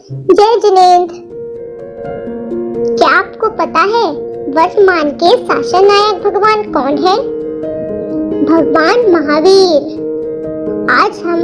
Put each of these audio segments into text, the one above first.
जय जिनेंद्र। क्या आपको पता है वर्तमान के शासन नायक भगवान कौन है? भगवान महावीर। आज हम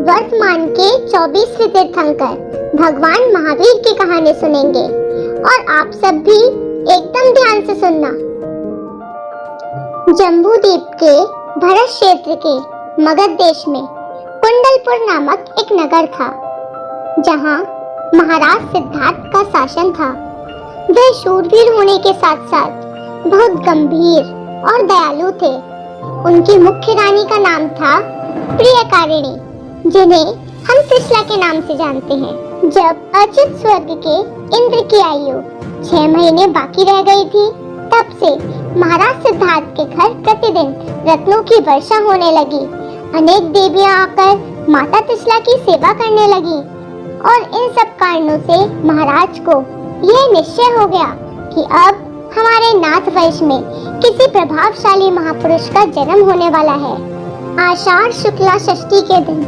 वर्तमान के 24वें तीर्थंकर भगवान महावीर की कहानी सुनेंगे और आप सब भी एकदम ध्यान से सुनना। जम्बूद्वीप के भरत क्षेत्र के मगध देश में कुंडलपुर नामक एक नगर था, जहाँ महाराज सिद्धार्थ का शासन था। वह शूरवीर होने के साथ साथ बहुत गंभीर और दयालु थे। उनकी मुख्य रानी का नाम था प्रियकारिणी, जिन्हें हम त्रिशला के नाम से जानते हैं। जब अच्युत स्वर्ग के इंद्र की आयु 6 महीने बाकी रह गई थी, तब से महाराज सिद्धार्थ के घर प्रतिदिन रत्नों की वर्षा होने लगी। अनेक देवियां आकर माता त्रिशला की सेवा करने लगी और इन सब कारणों से महाराज को यह निश्चय हो गया कि अब हमारे नाथ वंश में किसी प्रभावशाली महापुरुष का जन्म होने वाला है। आषाढ़ शुक्ला षष्ठी के दिन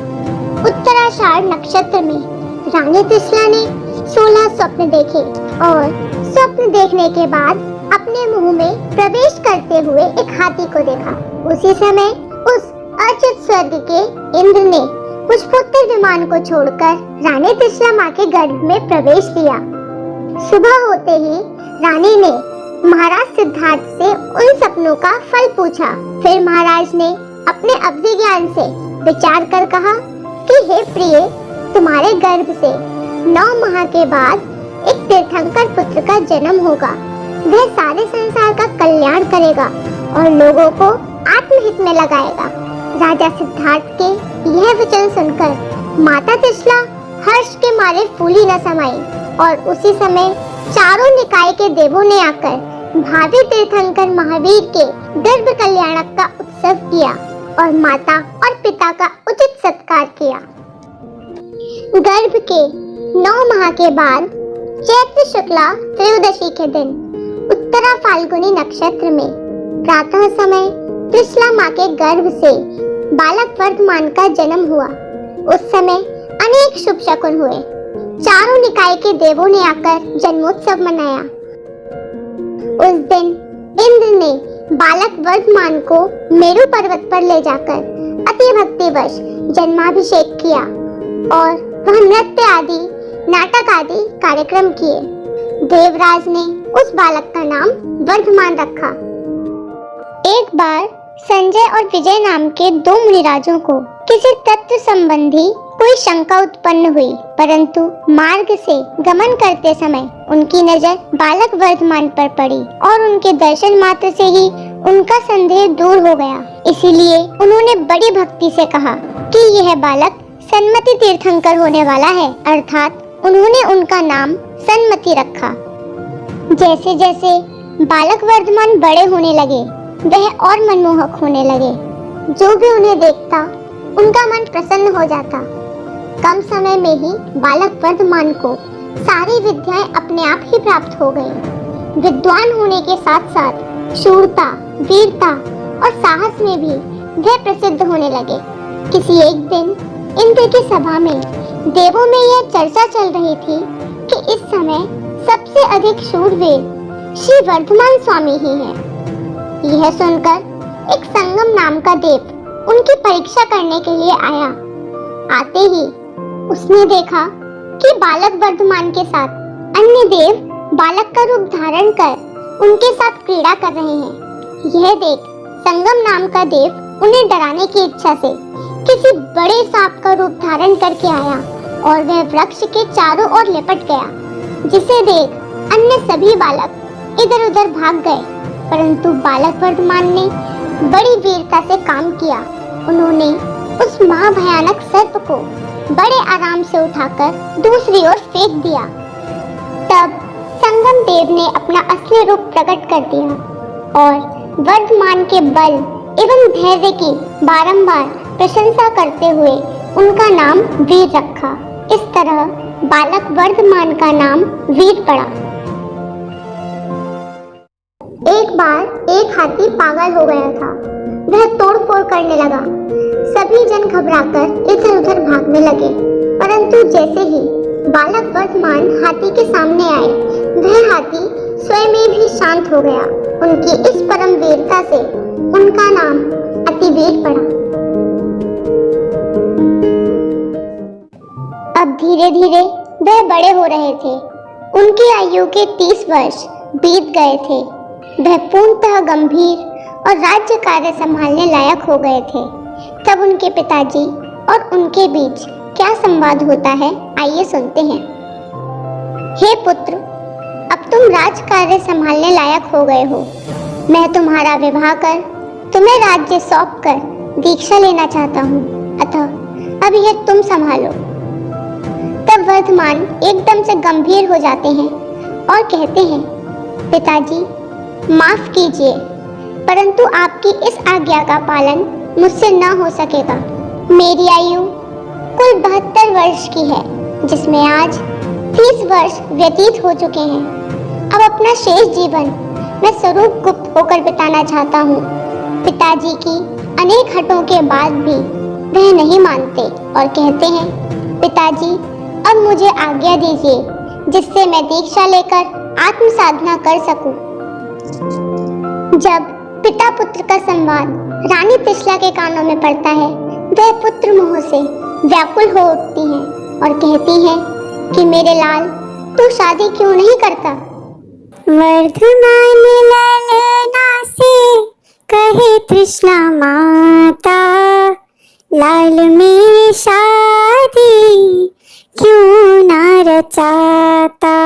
उत्तराषाढ़ नक्षत्र में रानी त्रिशला ने 16 स्वप्न देखे और स्वप्न देखने के बाद अपने मुंह में प्रवेश करते हुए एक हाथी को देखा। उसी समय उस अच्युत स्वर्ग के इंद्र ने पुष्पोत्तर विमान को छोड़कर रानी त्रिशला माँ के गर्भ में प्रवेश किया। सुबह होते ही रानी ने महाराज सिद्धार्थ से उन सपनों का फल पूछा। फिर महाराज ने अपने अवधि ज्ञान से विचार कर कहा कि हे प्रिय, तुम्हारे गर्भ से 9 माह के बाद एक तीर्थंकर पुत्र का जन्म होगा। वह सारे संसार का कल्याण करेगा और लोगों को आत्महित में लगाएगा। राजा सिद्धार्थ के यह वचन सुनकर माता त्रिशला हर्ष के मारे फूली न समाई और उसी समय चारों निकाय के देवों ने आकर भावी तीर्थंकर महावीर के गर्भ कल्याणक का उत्सव किया और माता और पिता का उचित सत्कार किया। गर्भ के 9 माह के बाद चैत्र शुक्ला त्रयोदशी के दिन उत्तरा फाल्गुनी नक्षत्र में प्रातः समय त्रिशला माँ के गर्भ से बालक वर्धमान का जन्म हुआ। उस समय अनेक शुभ शकुन हुए। चारों निकाय के देवों ने आकर जन्मोत्सव मनाया। उस दिन इंद्र ने बालक वर्धमान को मेरु पर्वत पर ले जाकर अति भक्तिवश जन्माभिषेक किया और वह नृत्य आदि नाटक आदि कार्यक्रम किए। देवराज ने उस बालक का नाम वर्धमान रखा। एक बार संजय और विजय नाम के 2 मुनिराजों को किसी तत्व संबंधी कोई शंका उत्पन्न हुई, परंतु मार्ग से गमन करते समय उनकी नजर बालक वर्धमान पर पड़ी और उनके दर्शन मात्र से ही उनका संदेह दूर हो गया। इसीलिए उन्होंने बड़ी भक्ति से कहा कि यह बालक सन्मति तीर्थंकर होने वाला है, अर्थात उन्होंने उनका नाम सन्मति रखा। जैसे जैसे बालक वर्धमान बड़े होने लगे, वह और मनमोहक होने लगे। जो भी उन्हें देखता, उनका मन प्रसन्न हो जाता। कम समय में ही बालक वर्धमान को सारी विद्याएं अपने आप ही प्राप्त हो गई। विद्वान होने के साथ साथ शूरता, वीरता और साहस में भी वह प्रसिद्ध होने लगे। किसी एक दिन इंद्र की सभा में देवों में यह चर्चा चल रही थी कि इस समय सबसे अधिक शूरवीर श्री वर्धमान स्वामी ही है। यह सुनकर एक संगम नाम का देव उनकी परीक्षा करने के लिए आया। आते ही उसने देखा कि बालक वर्धमान के साथ अन्य देव बालक का रूप धारण कर उनके साथ क्रीड़ा कर रहे हैं। यह देख संगम नाम का देव उन्हें डराने की इच्छा से किसी बड़े सांप का रूप धारण करके आया और वह वृक्ष के चारों ओर लिपट गया, जिसे देख अन्य सभी बालक इधर उधर भाग गए। परंतु बालक वर्धमान ने बड़ी वीरता से काम किया। उन्होंने उस महाभयानक सर्प को बड़े आराम से उठाकर दूसरी ओर फेंक दिया। तब संगम देव ने अपना असली रूप प्रकट कर दिया और वर्धमान के बल एवं धैर्य की बारंबार प्रशंसा करते हुए उनका नाम वीर रखा। इस तरह बालक वर्धमान का नाम वीर पड़ा। एक बार एक हाथी पागल हो गया था। वह तोड़फोड़ करने लगा। सभी जन घबराकर इधर उधर भागने लगे, परंतु जैसे ही बालक वर्धमान हाथी के सामने आए। वह हाथी स्वयं में भी शांत हो गया। उनकी इस परम वीरता से उनका नाम अतिवीर पड़ा। अब धीरे धीरे वह बड़े हो रहे थे। उनकी आयु के 30 वर्ष बीत गए थे। वह पूर्णतः गंभीर और राज्य कार्य संभालने लायक हो गए थे। तब उनके पिताजी और उनके बीच क्या संवाद होता है, आइए सुनते हैं। हे पुत्र, अब तुम राज कार्य संभालने लायक हो गए हो। मैं तुम्हारा विवाह कर तुम्हें राज्य सौंप कर दीक्षा लेना चाहता हूँ, अतः अब यह तुम संभालो। तब वर्धमान एकदम से गंभीर हो जाते हैं और कहते हैं, पिताजी माफ कीजिए, परंतु आपकी इस आज्ञा का पालन मुझसे न हो सकेगा। मेरी आयु कुल 72 वर्ष की है, जिसमें आज 30 वर्ष व्यतीत हो चुके हैं। अब अपना शेष जीवन मैं स्वरूप गुप्त होकर बिताना चाहता हूँ। पिताजी की अनेक हटों के बाद भी वह नहीं मानते और कहते हैं, पिताजी अब मुझे आज्ञा दीजिए, जिससे मैं दीक्षा लेकर आत्म साधना कर सकूं। जब पिता पुत्र का संवाद रानी त्रिशला के कानों में पड़ता है, वह पुत्र मोह से व्याकुल हो उठती हैं और कहती हैं कि मेरे लाल, तू शादी क्यों नहीं करता? वर्धमान ललना से कहे तृष्णा माता, लाल मेरी शादी क्यों ना रचाता।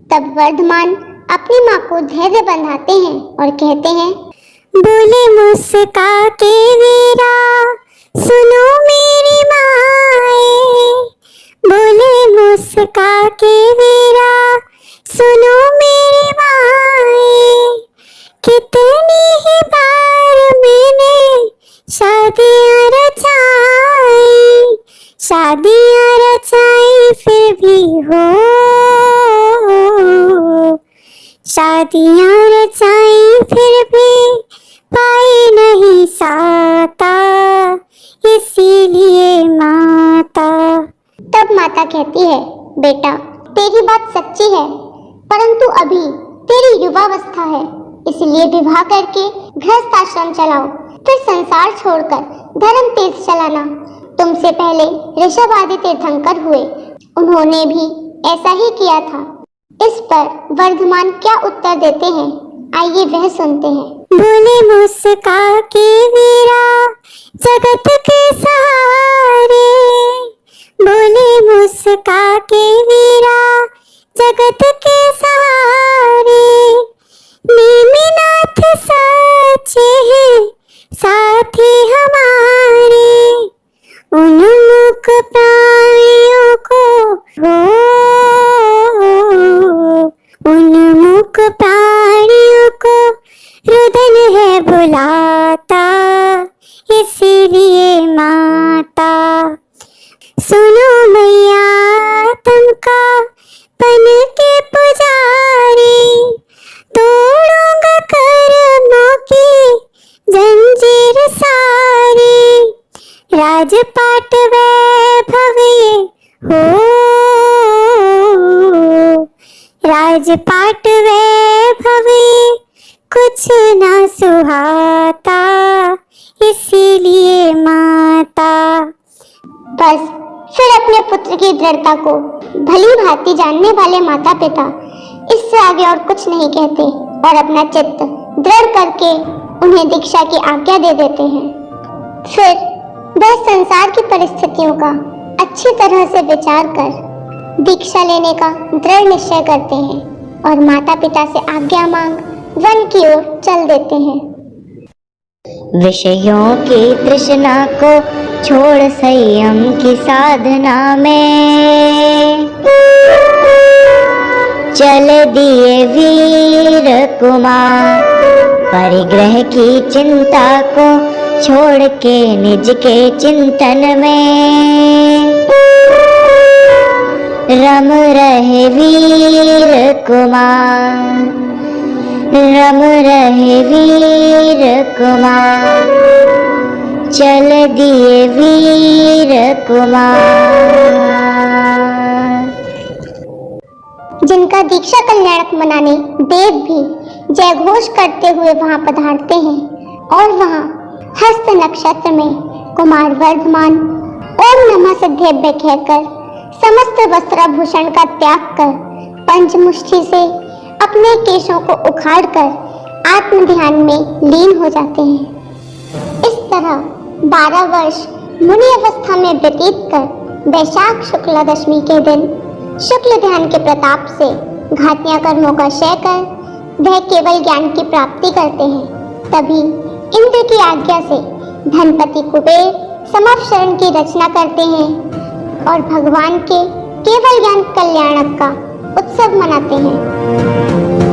तब वर्धमान अपनी माँ को धैर्य बंधाते हैं और कहते हैं, बोले मुस्का के वीरा, सुनो मेरी माए। बोले मुस्का के वीरा, सुनो मेरी माए। कितनी ही बार मैंने शादियाँ रचाई, शादियाँ रचाई फिर भी हो, शादियाँ रचाई फिर भी पाई नहीं साता, इसीलिए माता। तब माता कहती है, बेटा तेरी बात सच्ची है, परंतु अभी तेरी युवावस्था है, इसलिए विवाह करके गृहस्थ आश्रम चलाओ, फिर संसार छोड़कर धर्म तीर्थ चलाना। तुमसे पहले ऋषभ आदि तीर्थंकर हुए, उन्होंने भी ऐसा ही किया था। इस पर वर्धमान क्या उत्तर देते हैं, आइए वह सुनते हैं। बोले मुस्का के वीरा, जगत के सहारे। बोले मुस्का के वीरा, जगत के सहारे। नेमिनाथ सच्चे हैं साथी हमारे, उन्मुख प्राणियों को हो, उन्मुख प्राणियों को रुदन है बुलाता, इसीलिए माता। सुनो मैया तुमका पन के पुजारी, तोड़ूंगा कर्मों की जंजीर सारी। राजपाट वैभव ये हो, राजपाट वैभव कुछ ना सुहाता, इसीलिए माता। बस फिर अपने पुत्र की दृढ़ता को भली भांति जानने वाले माता पिता इससे आगे और कुछ नहीं कहते और अपना चित्त दृढ़ करके उन्हें दीक्षा की आज्ञा दे देते हैं। फिर वह संसार की परिस्थितियों का अच्छी तरह से विचार कर दीक्षा लेने का दृढ़ निश्चय करते हैं और माता पिता से आज्ञा मांग वन की ओर चल देते हैं। विषयों की तृष्णा को छोड़ संयम की साधना में चल दिए वीर कुमार। परिग्रह की चिंता को छोड़ के निज के चिंतन में रम रहे वीर कुमार, रम रहे वीर कुमार। चल दिए वीर कुमार। जिनका दीक्षा कल्याणक मनाने देव भी जय घोष करते हुए वहां पधारते हैं और वहां हस्त नक्षत्र में कुमार वर्धमान ओम नमः सिद्धेभ्य कहकर समस्त वस्त्राभूषण का त्याग कर पंचमुष्टि से अपने केशों को उखाड़कर आत्म ध्यान में लीन हो जाते हैं। इस तरह 12 वर्ष मुनि अवस्था में व्यतीत कर वैशाख शुक्ला दशमी के दिन शुक्ल ध्यान के प्रताप से घातियां कर्मों का क्षय कर वह केवल ज्ञान की प्राप्ति करते हैं। तभी इंद्र की आज्ञा से धनपति कुबेर समवशरण की रचना करते हैं और भगवान के केवल ज्ञान कल्याणक का उत्सव मनाते हैं।